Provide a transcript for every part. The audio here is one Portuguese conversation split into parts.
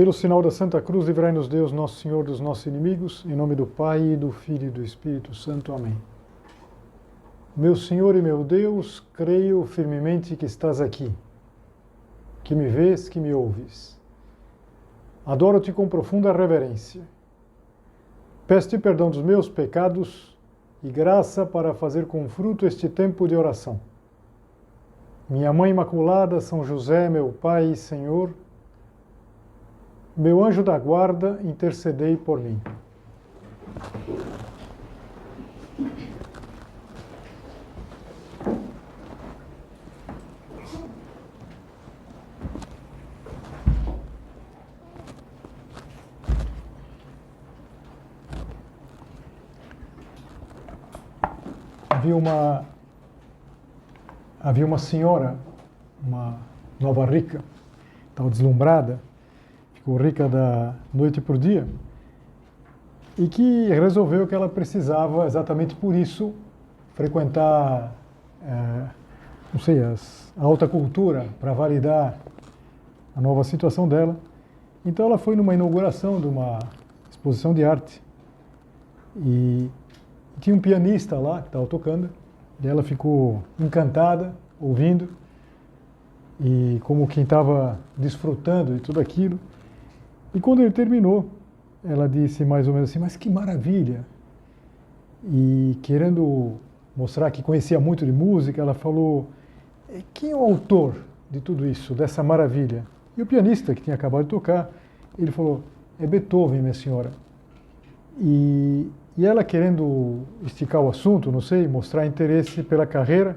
Pelo sinal da Santa Cruz, livrai-nos Deus, nosso Senhor, dos nossos inimigos, em nome do Pai, e do Filho e do Espírito Santo. Amém. Meu Senhor e meu Deus, creio firmemente que estás aqui, que me vês, que me ouves. Adoro-te com profunda reverência. Peço-te perdão dos meus pecados e graça para fazer com fruto este tempo de oração. Minha Mãe Imaculada, São José, meu Pai e Senhor, meu anjo da guarda, intercedei por mim. Havia uma senhora, uma nova rica, estava deslumbrada, ficou rica da noite para o dia, e que resolveu que ela precisava, exatamente por isso, frequentar, não sei, a alta cultura para validar a nova situação dela. Então ela foi numa inauguração de uma exposição de arte e tinha um pianista lá que estava tocando, e ela ficou encantada, ouvindo, e como quem estava desfrutando de tudo aquilo. E quando ele terminou, ela disse mais ou menos assim, mas que maravilha! E querendo mostrar que conhecia muito de música, ela falou, quem é o autor de tudo isso, dessa maravilha? E o pianista, que tinha acabado de tocar, ele falou, é Beethoven, minha senhora. E ela, querendo esticar o assunto, não sei, mostrar interesse pela carreira,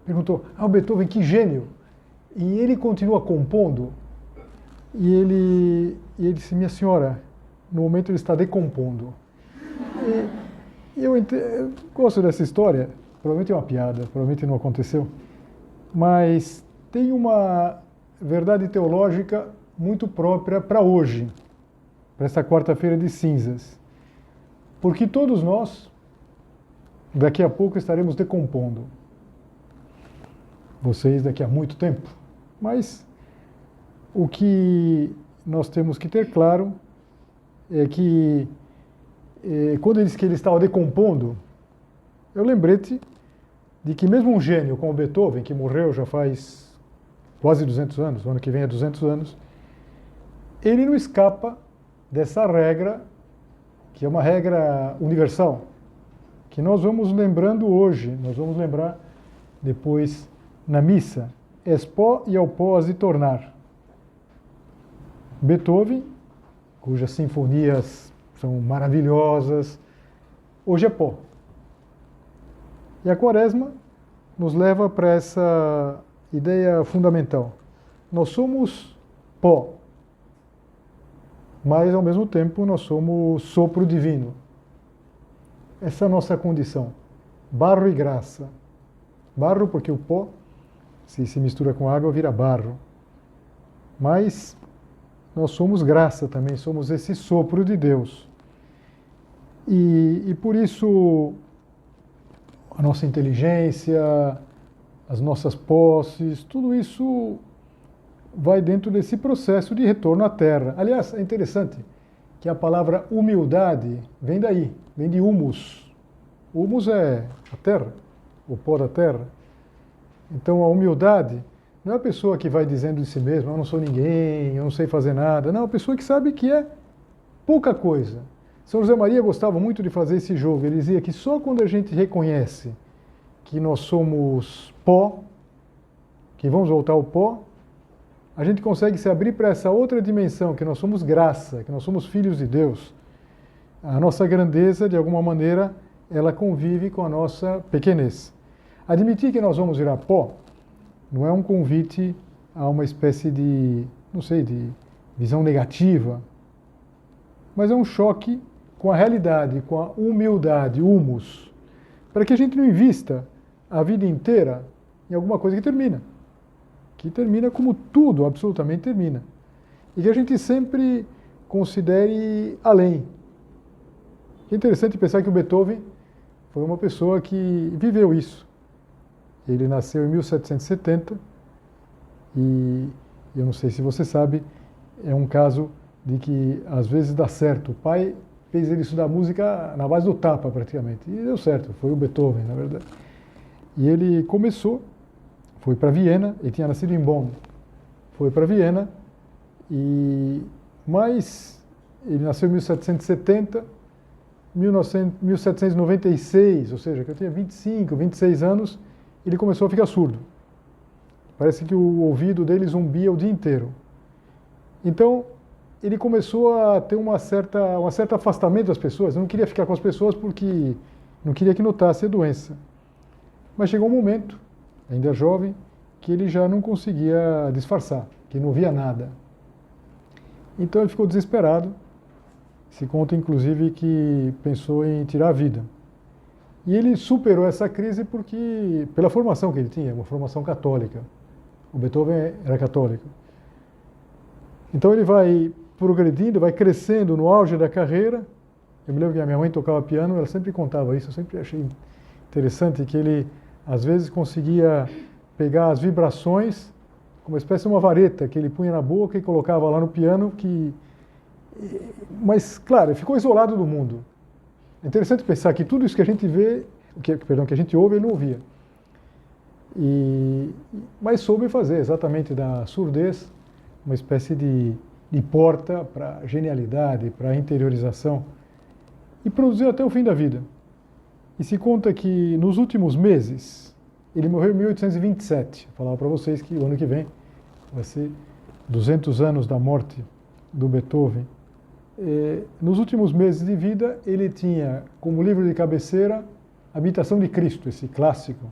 perguntou, o Beethoven, que gênio! E ele continua compondo? E ele disse, minha senhora, no momento ele está decompondo. E eu gosto dessa história, provavelmente é uma piada, provavelmente não aconteceu, mas tem uma verdade teológica muito própria para hoje, para esta quarta-feira de cinzas. Porque todos nós, daqui a pouco, estaremos decompondo. Vocês daqui a muito tempo. Mas o que nós temos que ter claro é que, quando ele disse que ele estava decompondo, eu lembrei-te de que mesmo um gênio como Beethoven, que morreu já faz quase 200 anos, o ano que vem é 200 anos, ele não escapa dessa regra, que é uma regra universal, que nós vamos lembrando hoje, nós vamos lembrar depois na missa, és pó e ao pó has de tornar. Beethoven, cujas sinfonias são maravilhosas, hoje é pó. E a Quaresma nos leva para essa ideia fundamental. Nós somos pó, mas ao mesmo tempo nós somos sopro divino. Essa é a nossa condição. Barro e graça. Barro porque o pó, se mistura com água, vira barro. Mas nós somos graça também, somos esse sopro de Deus. E por isso a nossa inteligência, as nossas posses, tudo isso vai dentro desse processo de retorno à terra. Aliás, é interessante que a palavra humildade vem daí, vem de humus. Humus é a terra, o pó da terra. Então a humildade não é a pessoa que vai dizendo de si mesma, eu não sou ninguém, eu não sei fazer nada. Não, é a pessoa que sabe que é pouca coisa. São José Maria gostava muito de fazer esse jogo. Ele dizia que só quando a gente reconhece que nós somos pó, que vamos voltar ao pó, a gente consegue se abrir para essa outra dimensão, que nós somos graça, que nós somos filhos de Deus. A nossa grandeza, de alguma maneira, ela convive com a nossa pequenez. Admitir que nós vamos virar pó não é um convite a uma espécie de, não sei, de visão negativa, mas é um choque com a realidade, com a humildade, humus, para que a gente não invista a vida inteira em alguma coisa que termina como tudo absolutamente termina, e que a gente sempre considere além. É interessante pensar que o Beethoven foi uma pessoa que viveu isso. Ele nasceu em 1770 e eu não sei se você sabe, é um caso de que às vezes dá certo. O pai fez ele estudar música na base do tapa, praticamente. E deu certo, foi o Beethoven, na verdade. E ele começou, foi para Viena, ele tinha nascido em Bonn. Foi para Viena, mas ele nasceu em 1770, 1796, ou seja, que eu tinha 25, 26 anos, ele começou a ficar surdo. Parece que o ouvido dele zumbia o dia inteiro. Então, ele começou a ter um certo afastamento das pessoas. Eu não queria ficar com as pessoas porque não queria que notasse a doença. Mas chegou um momento, ainda jovem, que ele já não conseguia disfarçar, que não via nada. Então ele ficou desesperado. Se conta, inclusive, que pensou em tirar a vida. E ele superou essa crise pela formação que ele tinha, uma formação católica. O Beethoven era católico. Então ele vai progredindo, vai crescendo no auge da carreira. Eu me lembro que a minha mãe tocava piano, ela sempre contava isso, eu sempre achei interessante que ele, às vezes, conseguia pegar as vibrações, como uma espécie de uma vareta que ele punha na boca e colocava lá no piano, mas, claro, ele ficou isolado do mundo. É interessante pensar que tudo isso que a gente vê, que a gente ouve, ele não ouvia. Mas soube fazer exatamente da surdez uma espécie de porta para a genialidade, para a interiorização, e produziu até o fim da vida. E se conta que nos últimos meses, ele morreu em 1827. Eu falava para vocês que o ano que vem vai ser 200 anos da morte do Beethoven. Nos últimos meses de vida, ele tinha como livro de cabeceira A Imitação de Cristo, esse clássico.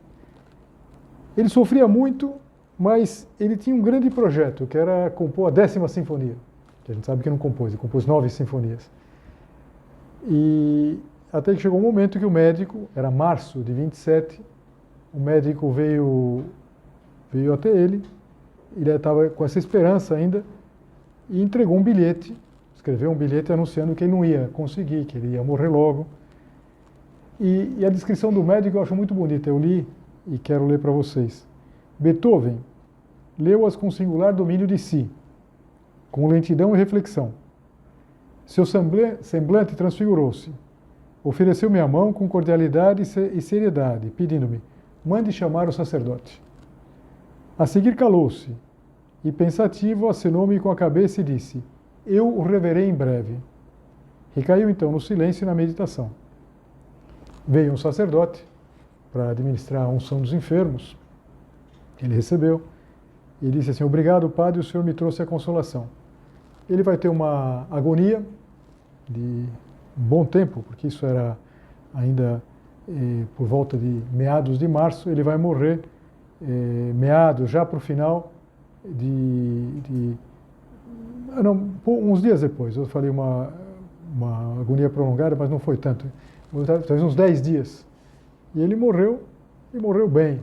Ele sofria muito, mas ele tinha um grande projeto, que era compor a 10ª Sinfonia, que a gente sabe que não compôs, ele compôs 9 sinfonias. E até que chegou um momento que o médico, era março de 27, o médico veio até ele estava com essa esperança ainda, e entregou um bilhete, escreveu um bilhete anunciando que ele não ia conseguir, que ele ia morrer logo. E a descrição do médico eu acho muito bonita, eu li e quero ler para vocês. Beethoven leu-as com singular domínio de si, com lentidão e reflexão. Seu semblante transfigurou-se. Ofereceu-me a mão com cordialidade e seriedade, pedindo-me, mande chamar o sacerdote. A seguir calou-se, e pensativo acenou-me com a cabeça e disse, eu o reverei em breve. Recaiu então no silêncio e na meditação. Veio um sacerdote para administrar a unção dos enfermos. Ele recebeu e disse assim, obrigado, padre, o senhor me trouxe a consolação. Ele vai ter uma agonia de um bom tempo, porque isso era ainda por volta de meados de março, ele vai morrer meados, já para o final uns dias depois. Eu falei uma agonia prolongada, mas não foi tanto. Talvez uns 10 dias. E ele morreu, e morreu bem.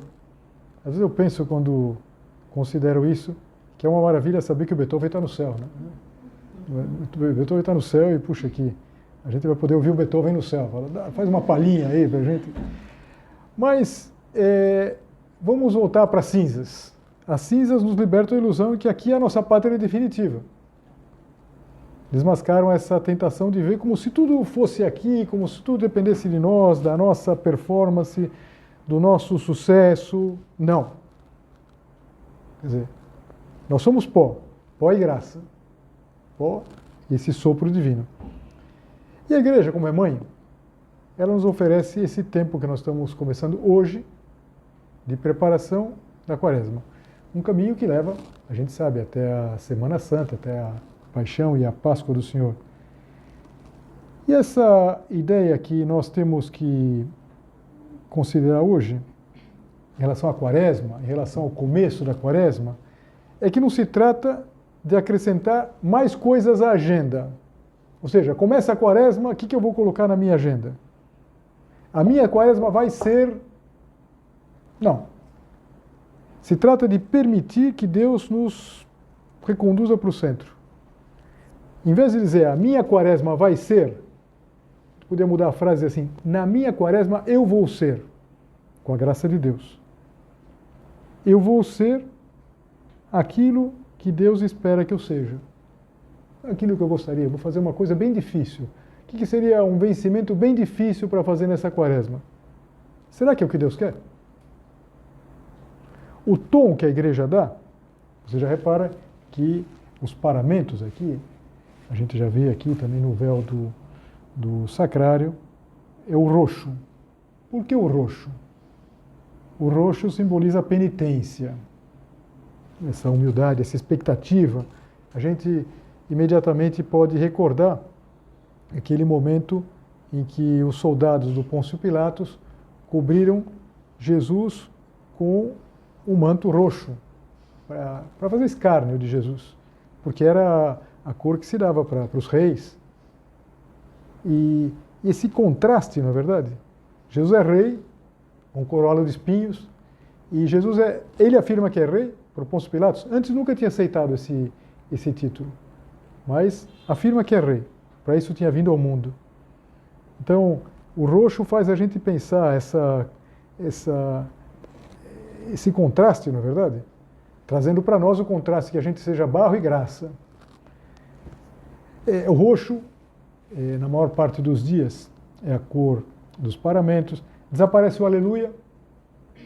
Às vezes eu penso, quando considero isso, que é uma maravilha saber que o Beethoven está no céu. Né? O Beethoven está no céu e, puxa, aqui, a gente vai poder ouvir o Beethoven no céu. Fala, faz uma palhinha aí para a gente. Mas vamos voltar para as cinzas. As cinzas nos libertam a ilusão de que aqui a nossa pátria é definitiva. Desmascaram essa tentação de ver como se tudo fosse aqui, como se tudo dependesse de nós, da nossa performance, do nosso sucesso. Não. Quer dizer, nós somos pó e graça. Pó e esse sopro divino. E a igreja, como é mãe, ela nos oferece esse tempo que nós estamos começando hoje, de preparação da Quaresma. Um caminho que leva, a gente sabe, até a Semana Santa, até a Paixão e a Páscoa do Senhor. E essa ideia que nós temos que considerar hoje, em relação à Quaresma, em relação ao começo da Quaresma, é que não se trata de acrescentar mais coisas à agenda. Ou seja, começa a Quaresma, o que eu vou colocar na minha agenda? A minha Quaresma vai ser... Não. Se trata de permitir que Deus nos reconduza para o centro. Em vez de dizer, a minha Quaresma vai ser, podia mudar a frase assim, na minha Quaresma eu vou ser, com a graça de Deus. Eu vou ser aquilo que Deus espera que eu seja. aquilo que eu gostaria, vou fazer uma coisa bem difícil. O que seria um vencimento bem difícil para fazer nessa quaresma? Será que é o que Deus quer? O tom que a igreja dá, você já repara que os paramentos aqui, a gente já vê aqui também no véu do sacrário, é o roxo. Por que o roxo? O roxo simboliza a penitência, essa humildade, essa expectativa. A gente imediatamente pode recordar aquele momento em que os soldados do Pôncio Pilatos cobriram Jesus com um manto roxo, para fazer escárnio de Jesus, porque era a cor que se dava para os reis. E esse contraste, na verdade, Jesus é rei, com coroa de espinhos, e Jesus ele afirma que é rei, para o Pôncio Pilatos. Antes nunca tinha aceitado esse título, mas afirma que é rei. Para isso tinha vindo ao mundo. Então, o roxo faz a gente pensar esse contraste, na verdade, trazendo para nós o contraste que a gente seja barro e graça. O roxo, na maior parte dos dias, é a cor dos paramentos. Desaparece o aleluia.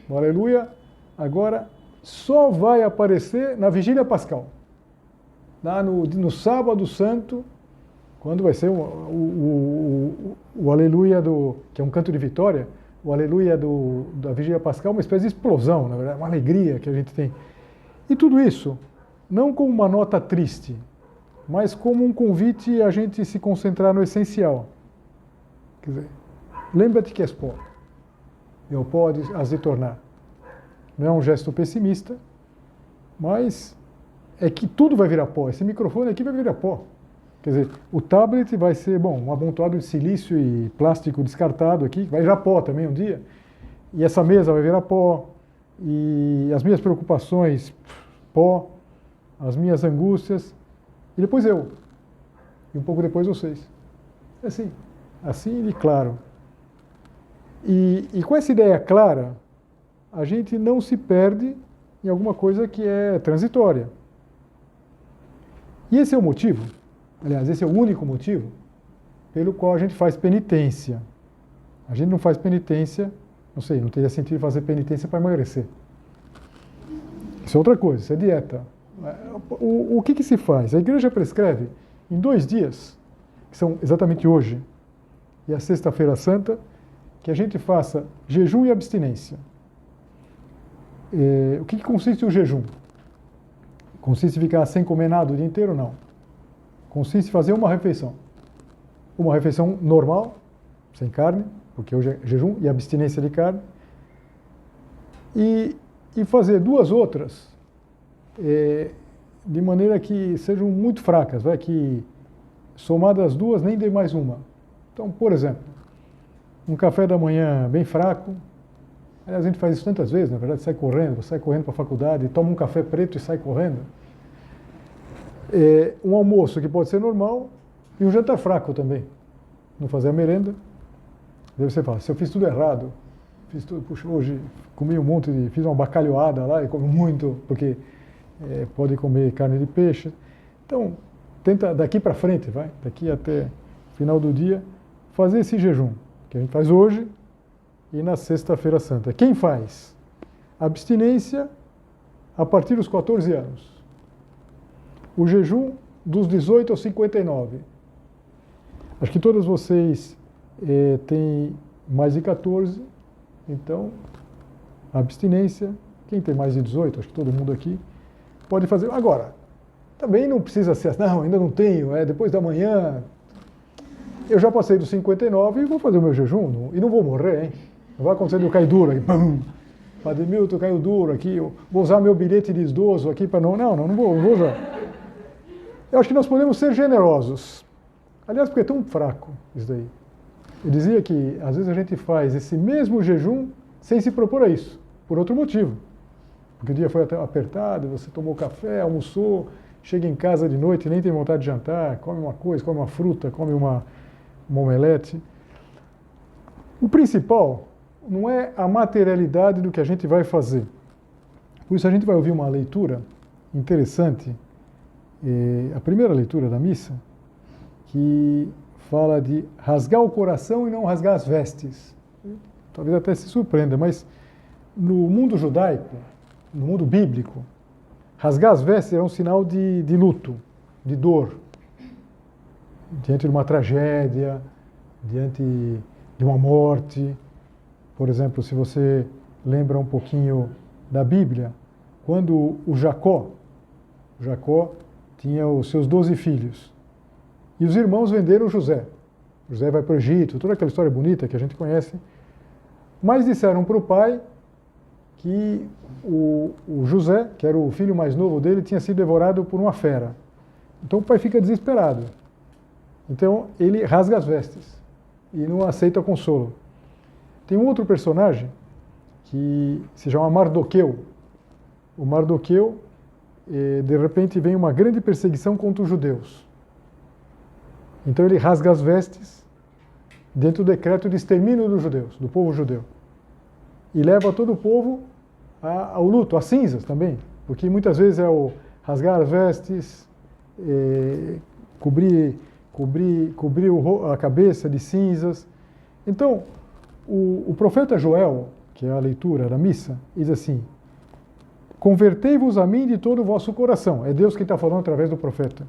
O aleluia agora só vai aparecer na vigília pascal. Lá no sábado santo, quando vai ser o aleluia que é um canto de vitória, o aleluia da vigília pascal, uma espécie de explosão, na verdade, uma alegria que a gente tem. E tudo isso, não como uma nota triste, mas como um convite a gente se concentrar no essencial. Quer dizer, lembra-te que és pó, e o pó has de tornar. Não é um gesto pessimista, mas é que tudo vai virar pó. Esse microfone aqui vai virar pó. Quer dizer, o tablet vai ser, um amontoado de silício e plástico descartado aqui, vai virar pó também um dia. E essa mesa vai virar pó. E as minhas preocupações, pó. As minhas angústias. E depois eu. E um pouco depois vocês. É assim. Assim e claro. E com essa ideia clara, a gente não se perde em alguma coisa que é transitória. E esse é o motivo, aliás, esse é o único motivo pelo qual a gente faz penitência. A gente não faz penitência, não teria sentido fazer penitência para emagrecer. Isso é outra coisa, isso é dieta. O que se faz? A igreja prescreve em 2 dias, que são exatamente hoje e a Sexta-feira Santa, que a gente faça jejum e abstinência. O que consiste o jejum? Consiste em ficar sem comer nada o dia inteiro? Não. Consiste em fazer uma refeição. Uma refeição normal, sem carne, porque hoje é jejum e abstinência de carne. E fazer 2 outras de maneira que sejam muito fracas, que somadas as 2 nem dê mais uma. Então, por exemplo, um café da manhã bem fraco. Aliás, a gente faz isso tantas vezes, na verdade, sai correndo para a faculdade, toma um café preto e sai correndo. Um almoço que pode ser normal e um jantar fraco também. Não fazer a merenda. Daí você fala, se eu fiz tudo errado, hoje comi fiz uma bacalhoada lá e como muito, porque pode comer carne de peixe. Então, tenta daqui para frente, daqui até o final do dia, fazer esse jejum, que a gente faz hoje, e na Sexta-feira Santa. Quem faz? Abstinência a partir dos 14 anos. O jejum dos 18 aos 59. Acho que todos vocês têm mais de 14, então, abstinência. Quem tem mais de 18, acho que todo mundo aqui, pode fazer. Agora, também não precisa ser, não, ainda não tenho, depois da manhã. Eu já passei dos 59 e vou fazer o meu jejum, e não vou morrer, hein? Não vai acontecer de eu cair duro aqui. Pum! Padre Milton caiu duro aqui. Eu vou usar meu bilhete de idoso aqui para não. Não vou usar. Eu acho que nós podemos ser generosos. Aliás, porque é tão fraco isso daí. Eu dizia que às vezes a gente faz esse mesmo jejum sem se propor a isso, por outro motivo. Porque o dia foi apertado, você tomou café, almoçou, chega em casa de noite e nem tem vontade de jantar, come uma coisa, come uma fruta, come uma omelete. O principal não é a materialidade do que a gente vai fazer. Por isso a gente vai ouvir uma leitura interessante a primeira leitura da missa, que fala de rasgar o coração e não rasgar as vestes. Talvez até se surpreenda, mas no mundo judaico, no mundo bíblico, rasgar as vestes era um sinal de luto, de dor, diante de uma tragédia, diante de uma morte. Por exemplo, se você lembra um pouquinho da Bíblia, quando o Jacó tinha os seus 12 filhos, e os irmãos venderam José. José vai para o Egito, toda aquela história bonita que a gente conhece, mas disseram para o pai que o José, que era o filho mais novo dele, tinha sido devorado por uma fera. Então o pai fica desesperado. Então ele rasga as vestes e não aceita consolo. Tem um outro personagem que se chama Mardoqueu. O Mardoqueu, de repente, vem uma grande perseguição contra os judeus. Então ele rasga as vestes dentro do decreto de extermínio dos judeus, do povo judeu. E leva todo o povo ao luto, às cinzas também. Porque muitas vezes é o rasgar as vestes, cobrir a cabeça de cinzas. Então, o profeta Joel, que é a leitura da missa, diz assim: convertei-vos a mim de todo o vosso coração. É Deus que está falando através do profeta.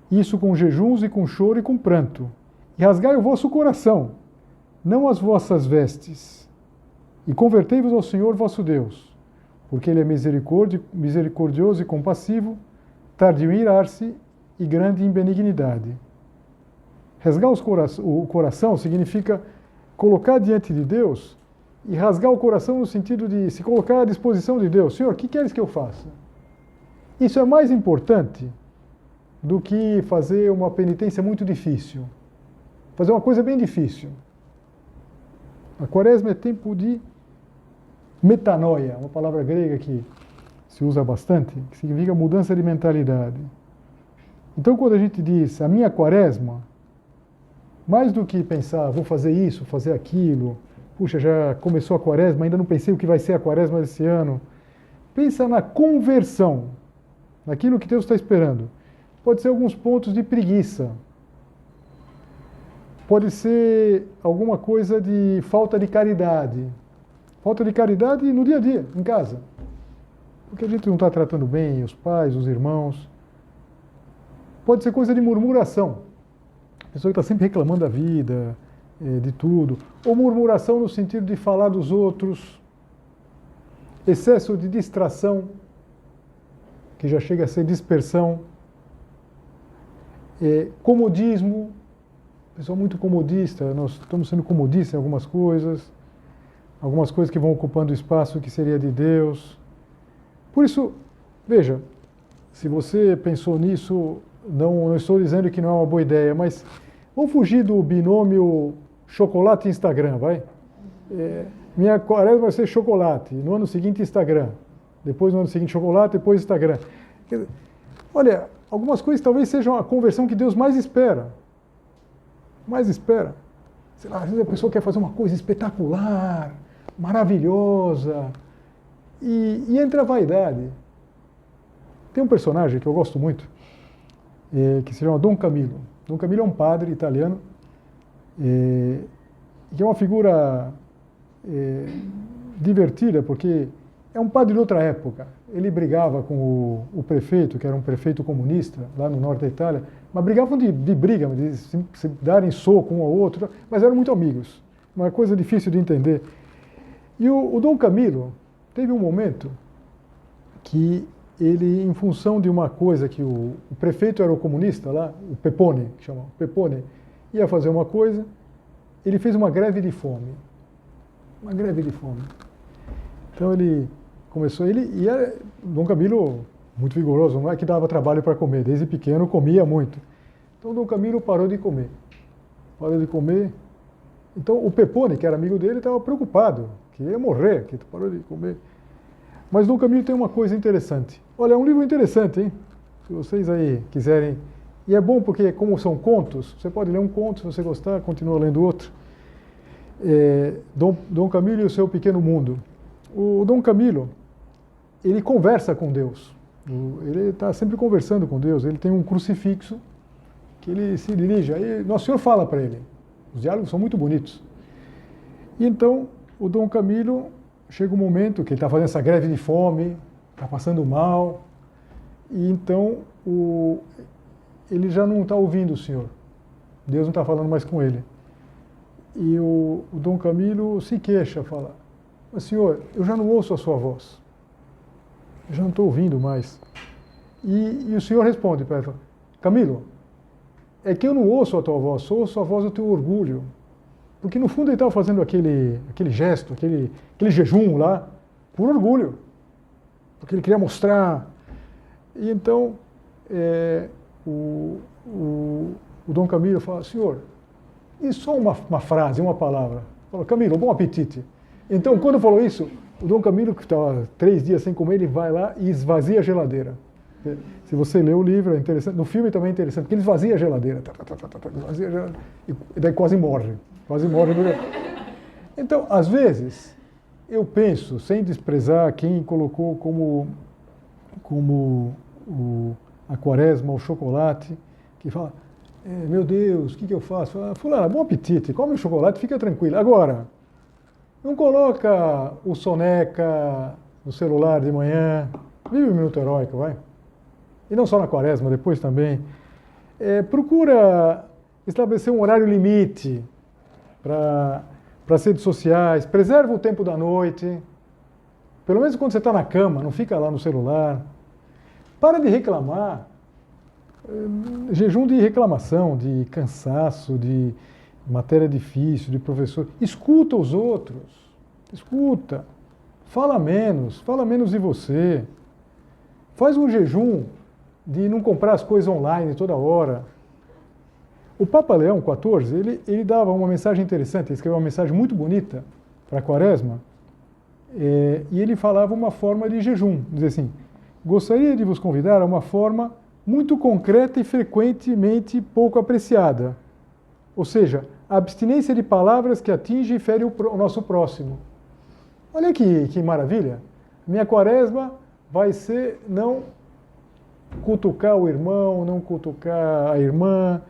Isso com jejuns e com choro e com pranto. E rasgai o vosso coração, não as vossas vestes. E convertei-vos ao Senhor vosso Deus, porque Ele é misericordioso e compassivo, tardio em irar-se e grande em benignidade. Rasgar o coração significa colocar diante de Deus e rasgar o coração no sentido de se colocar à disposição de Deus. Senhor, o que queres que eu faça? Isso é mais importante do que fazer uma penitência muito difícil. Fazer uma coisa bem difícil. A quaresma é tempo de metanoia, uma palavra grega que se usa bastante, que significa mudança de mentalidade. Então, quando a gente diz a minha quaresma, mais do que pensar, vou fazer isso, fazer aquilo, puxa, já começou a quaresma, ainda não pensei o que vai ser a quaresma desse ano. Pensa na conversão, naquilo que Deus está esperando. Pode ser alguns pontos de preguiça. Pode ser alguma coisa de falta de caridade. Falta de caridade no dia a dia, em casa. Porque a gente não está tratando bem os pais, os irmãos. Pode ser coisa de murmuração. A pessoa que está sempre reclamando da vida, de tudo. Ou murmuração no sentido de falar dos outros. Excesso de distração, que já chega a ser dispersão. Comodismo, pessoa muito comodista, nós estamos sendo comodistas em algumas coisas que vão ocupando o espaço que seria de Deus. Por isso, veja, se você pensou nisso, não estou dizendo que não é uma boa ideia, mas vamos fugir do binômio chocolate e Instagram, vai? Minha quaresma vai ser chocolate, no ano seguinte Instagram, depois no ano seguinte chocolate, depois Instagram. Olha, algumas coisas talvez sejam a conversão que Deus mais espera. Mais espera. Sei lá, às vezes a pessoa quer fazer uma coisa espetacular, maravilhosa, e entra a vaidade. Tem um personagem que eu gosto muito, que se chama Dom Camillo. Dom Camillo é um padre italiano, que é uma figura divertida, porque é um padre de outra época. Ele brigava com o prefeito, que era um prefeito comunista, lá no norte da Itália, mas brigavam de briga, de se darem soco um ao outro, mas eram muito amigos. Uma coisa difícil de entender. E o Dom Camillo teve um momento que ele, em função de uma coisa que o prefeito era o comunista lá, o Pepone, que chama Pepone, ia fazer uma coisa, ele fez uma greve de fome. Uma greve de fome. Então ele começou, e era Dom Camillo muito vigoroso, não é que dava trabalho para comer, desde pequeno comia muito. Então Dom Camillo parou de comer. Parou de comer. Então o Pepone, que era amigo dele, estava preocupado, que ia morrer, que parou de comer. Mas Dom Camillo tem uma coisa interessante. Olha, é um livro interessante, hein? Se vocês aí quiserem. E é bom porque, como são contos, você pode ler um conto, se você gostar, continua lendo outro. Dom Camillo e o seu pequeno mundo. O Dom Camillo, ele conversa com Deus. Ele está sempre conversando com Deus, ele tem um crucifixo que ele se dirige, aí Nosso Senhor fala para ele. Os diálogos são muito bonitos. E então, o Dom Camilo, chega um momento que ele está fazendo essa greve de fome, está passando mal, e então ele já não está ouvindo o Senhor. Deus não está falando mais com ele. E o Dom Camilo se queixa, fala, mas Senhor, eu já não ouço a sua voz. Eu já não estou ouvindo mais. E o Senhor responde para ele, Camilo, é que eu não ouço a tua voz, ouço a voz do teu orgulho. Porque no fundo ele estava fazendo aquele gesto, aquele jejum lá, por orgulho. Porque ele queria mostrar. E então, o Dom Camilo fala, Senhor, e só uma frase, uma palavra. Fala, Camilo, bom apetite. Então, quando falou isso, o Dom Camilo, que estava 3 dias sem comer, ele vai lá e esvazia a geladeira. Se você lê o livro, é interessante. No filme também é interessante, porque ele esvazia a geladeira. Esvazia a geladeira e daí quase morre. Quase morre. Então, às vezes, eu penso, sem desprezar quem colocou como a quaresma, o chocolate, que fala, meu Deus, o que eu faço? Fala, fulana, bom apetite, come o chocolate, fica tranquilo. Agora, não coloca o soneca no celular de manhã, vive o minuto heróico, vai. E não só na quaresma, depois também. Procura estabelecer um horário limite para as redes sociais, preserva o tempo da noite, pelo menos quando você está na cama, não fica lá no celular. Para de reclamar, jejum de reclamação, de cansaço, de matéria difícil, de professor. Escuta os outros, escuta, fala menos de você. Faz um jejum de não comprar as coisas online toda hora. O Papa Leão XIV, ele dava uma mensagem interessante, ele escreveu uma mensagem muito bonita para a quaresma, e ele falava uma forma de jejum, dizia assim, gostaria de vos convidar a uma forma muito concreta e frequentemente pouco apreciada, ou seja, a abstinência de palavras que atinge e fere o nosso próximo. Olha que maravilha! Minha quaresma vai ser não cutucar o irmão, não cutucar a irmã,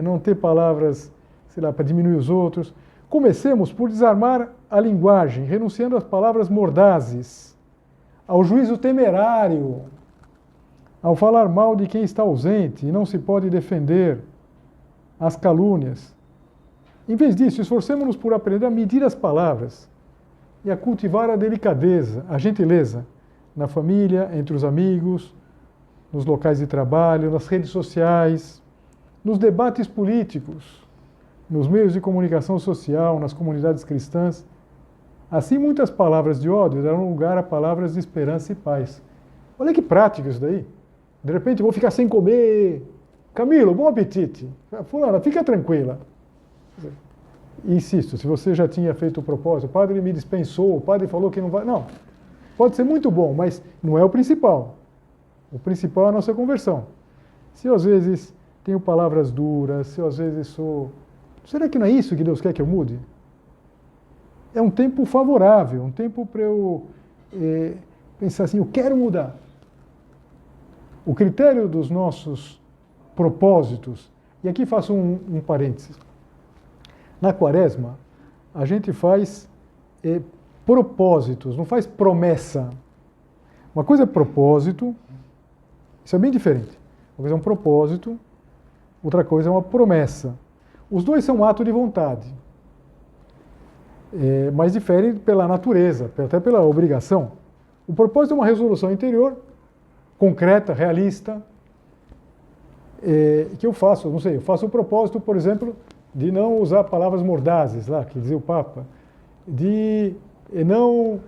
não ter palavras, sei lá, para diminuir os outros. Comecemos por desarmar a linguagem, renunciando às palavras mordazes, ao juízo temerário, ao falar mal de quem está ausente e não se pode defender, às calúnias. Em vez disso, esforcemos-nos por aprender a medir as palavras e a cultivar a delicadeza, a gentileza, na família, entre os amigos, nos locais de trabalho, nas redes sociais, nos debates políticos, nos meios de comunicação social, nas comunidades cristãs. Assim, muitas palavras de ódio darão lugar a palavras de esperança e paz. Olha que prático isso daí. De repente, eu vou ficar sem comer. Camilo, bom apetite. Fulana, fica tranquila. Insisto, se você já tinha feito o propósito, o padre me dispensou, o padre falou que não vai... Não, pode ser muito bom, mas não é o principal. O principal é a nossa conversão. Se eu, às vezes, tenho palavras duras, se eu, às vezes, sou... Será que não é isso que Deus quer que eu mude? É um tempo favorável, um tempo para eu pensar assim, eu quero mudar. O critério dos nossos propósitos, e aqui faço um parênteses. Na quaresma, a gente faz propósitos, não faz promessa. Uma coisa é propósito, isso é bem diferente. Uma coisa é um propósito, outra coisa é uma promessa. Os dois são um ato de vontade, mas diferem pela natureza, até pela obrigação. O propósito é uma resolução interior, concreta, realista, que eu faço, não sei, eu faço o propósito, por exemplo, de não usar palavras mordazes, lá, que dizia o Papa, de não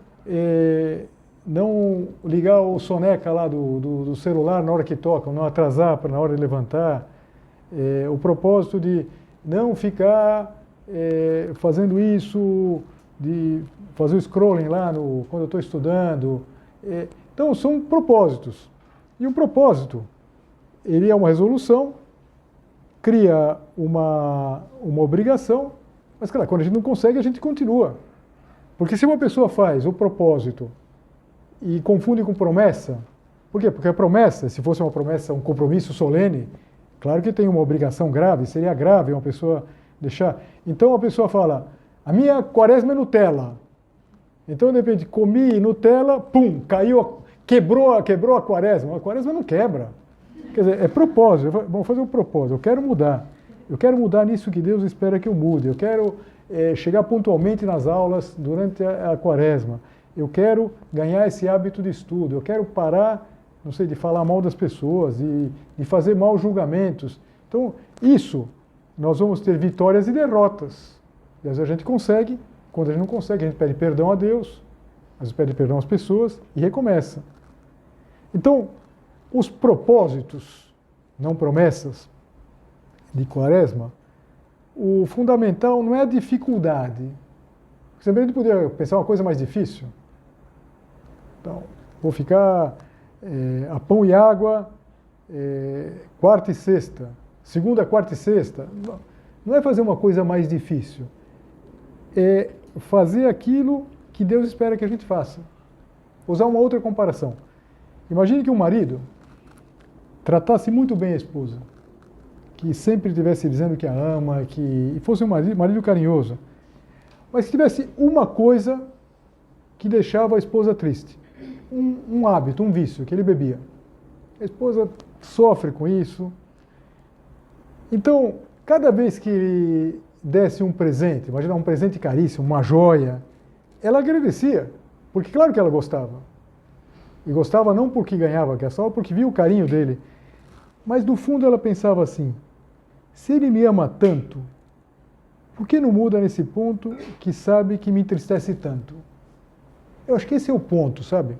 ligar o soneca lá do celular na hora que toca, não atrasar na hora de levantar, o propósito de não ficar fazendo isso, de fazer o scrolling lá quando eu estou estudando. Então, são propósitos. E um propósito, ele é uma resolução, cria uma obrigação, mas, claro, quando a gente não consegue, a gente continua. Porque se uma pessoa faz o propósito e confunde com promessa, Por quê? Porque a promessa, se fosse uma promessa, um compromisso solene, claro que tem uma obrigação grave, seria grave uma pessoa deixar. Então a pessoa fala, a minha quaresma é Nutella. Então, de repente, comi Nutella, pum, caiu, quebrou a quaresma. A quaresma não quebra. Quer dizer, é propósito. Vamos fazer um propósito. Eu quero mudar. Eu quero mudar nisso que Deus espera que eu mude. Eu quero chegar pontualmente nas aulas durante a quaresma. Eu quero ganhar esse hábito de estudo. Eu quero parar, não sei, de falar mal das pessoas, de fazer maus julgamentos. Então, isso, nós vamos ter vitórias e derrotas. E às vezes a gente consegue. Quando a gente não consegue, a gente pede perdão a Deus, às vezes pede perdão às pessoas e recomeça. Então, os propósitos, não promessas, de quaresma, o fundamental não é a dificuldade. Você também poderia pensar uma coisa mais difícil. Então, vou ficar a pão e água, quarta e sexta, segunda, quarta e sexta. Não é fazer uma coisa mais difícil. É fazer aquilo que Deus espera que a gente faça. Vou usar uma outra comparação. Imagine que um marido tratasse muito bem a esposa, que sempre estivesse dizendo que a ama, que fosse um marido carinhoso, mas que tivesse uma coisa que deixava a esposa triste. Um hábito, um vício, que ele bebia. A esposa sofre com isso. Então, cada vez que ele desse um presente, imagina um presente caríssimo, uma joia, ela agradecia, porque claro que ela gostava. E gostava não porque ganhava, que é só porque via o carinho dele. Mas no fundo ela pensava assim, se ele me ama tanto, por que não muda nesse ponto que sabe que me entristece tanto? Eu acho que esse é o ponto, sabe?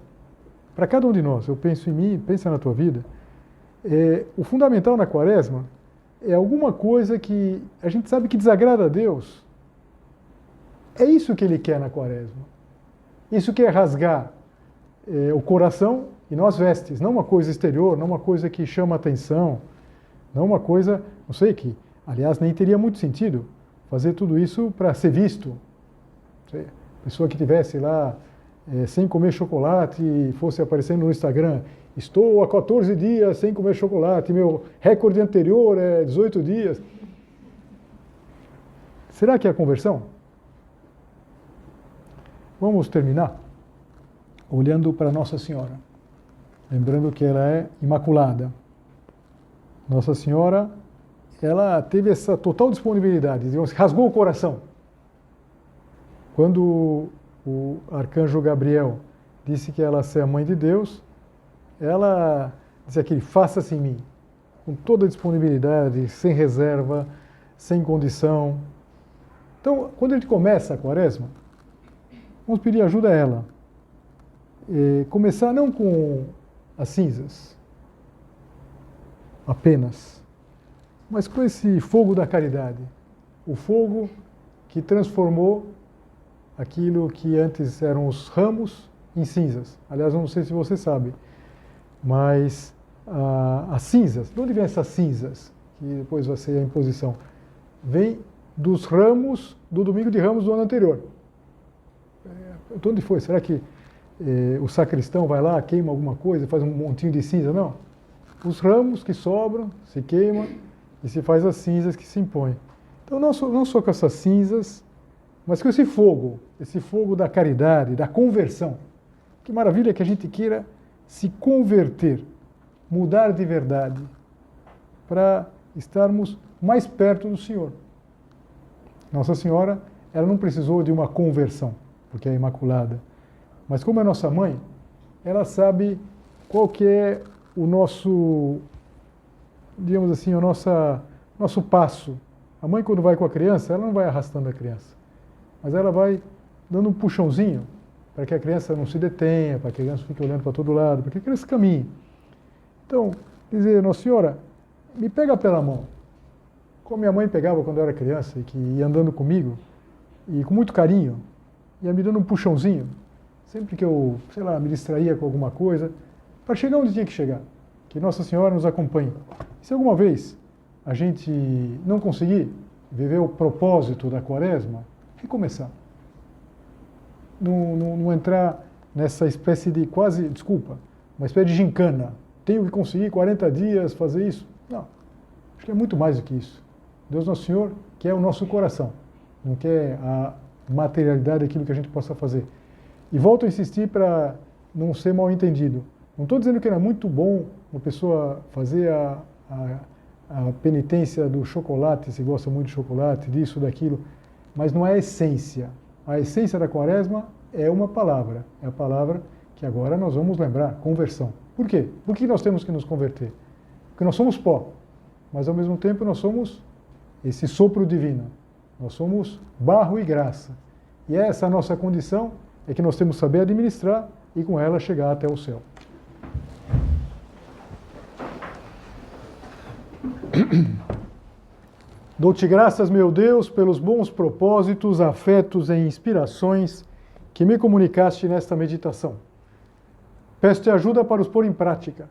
Para cada um de nós, eu penso em mim, pensa na tua vida, o fundamental na quaresma é alguma coisa que a gente sabe que desagrada a Deus. É isso que Ele quer na quaresma. Isso que é rasgar o coração e não as vestes, não uma coisa exterior, não uma coisa que chama atenção, não uma coisa, não sei, que, aliás, nem teria muito sentido fazer tudo isso para ser visto. Pessoa que tivesse lá sem comer chocolate e fosse aparecendo no Instagram, estou há 14 dias sem comer chocolate, meu recorde anterior é 18 dias. Será que é a conversão? Vamos terminar olhando para Nossa Senhora, lembrando que ela é imaculada. Nossa Senhora, ela teve essa total disponibilidade, digamos, rasgou o coração. Quando o arcanjo Gabriel disse que ela é a mãe de Deus, ela disse aqui, faça-se em mim, com toda a disponibilidade, sem reserva, sem condição. Então, quando a gente começa a quaresma, vamos pedir ajuda a ela. Começar não com as cinzas, apenas, mas com esse fogo da caridade. O fogo que transformou aquilo que antes eram os ramos em cinzas. Aliás, não sei se você sabe, mas as cinzas, de onde vem essas cinzas? Que depois vai ser a imposição. Vem dos ramos do domingo de Ramos do ano anterior. De onde foi? Será que o sacristão vai lá, queima alguma coisa, faz um montinho de cinza? Não. Os ramos que sobram, se queima e se faz as cinzas que se impõem. Então, não só com essas cinzas, mas com esse fogo da caridade, da conversão. Que maravilha que a gente queira se converter, mudar de verdade, para estarmos mais perto do Senhor. Nossa Senhora, ela não precisou de uma conversão, porque é imaculada. Mas como é nossa mãe, ela sabe qual que é o nosso, digamos assim, o nosso passo. A mãe, quando vai com a criança, ela não vai arrastando a criança, mas ela vai dando um puxãozinho para que a criança não se detenha, para que a criança fique olhando para todo lado, para que a criança caminhe. Então, dizer, Nossa Senhora, me pega pela mão, como minha mãe pegava quando eu era criança, e que ia andando comigo, e com muito carinho, ia me dando um puxãozinho, sempre que eu, sei lá, me distraía com alguma coisa, para chegar onde tinha que chegar. Que Nossa Senhora nos acompanhe. Se alguma vez a gente não conseguir viver o propósito da quaresma, recomeçar. Não entrar nessa espécie de quase, desculpa, uma espécie de gincana. Tenho que conseguir 40 dias fazer isso. Não, acho que é muito mais do que isso. Deus Nosso Senhor quer o nosso coração, não quer a materialidade daquilo que a gente possa fazer. E volto a insistir para não ser mal entendido. Não estou dizendo que era muito bom uma pessoa fazer a penitência do chocolate, se gosta muito de chocolate, disso, daquilo, mas não é a essência. A essência da quaresma é uma palavra, é a palavra que agora nós vamos lembrar, conversão. Por quê? Por que nós temos que nos converter? Porque nós somos pó, mas ao mesmo tempo nós somos esse sopro divino. Nós somos barro e graça. E essa nossa condição é que nós temos que saber administrar e com ela chegar até o céu. Dou-te graças, meu Deus, pelos bons propósitos, afetos e inspirações que me comunicaste nesta meditação. Peço-te ajuda para os pôr em prática.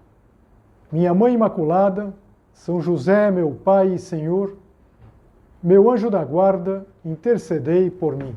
Minha Mãe Imaculada, São José, meu Pai e Senhor, meu anjo da guarda, intercedei por mim.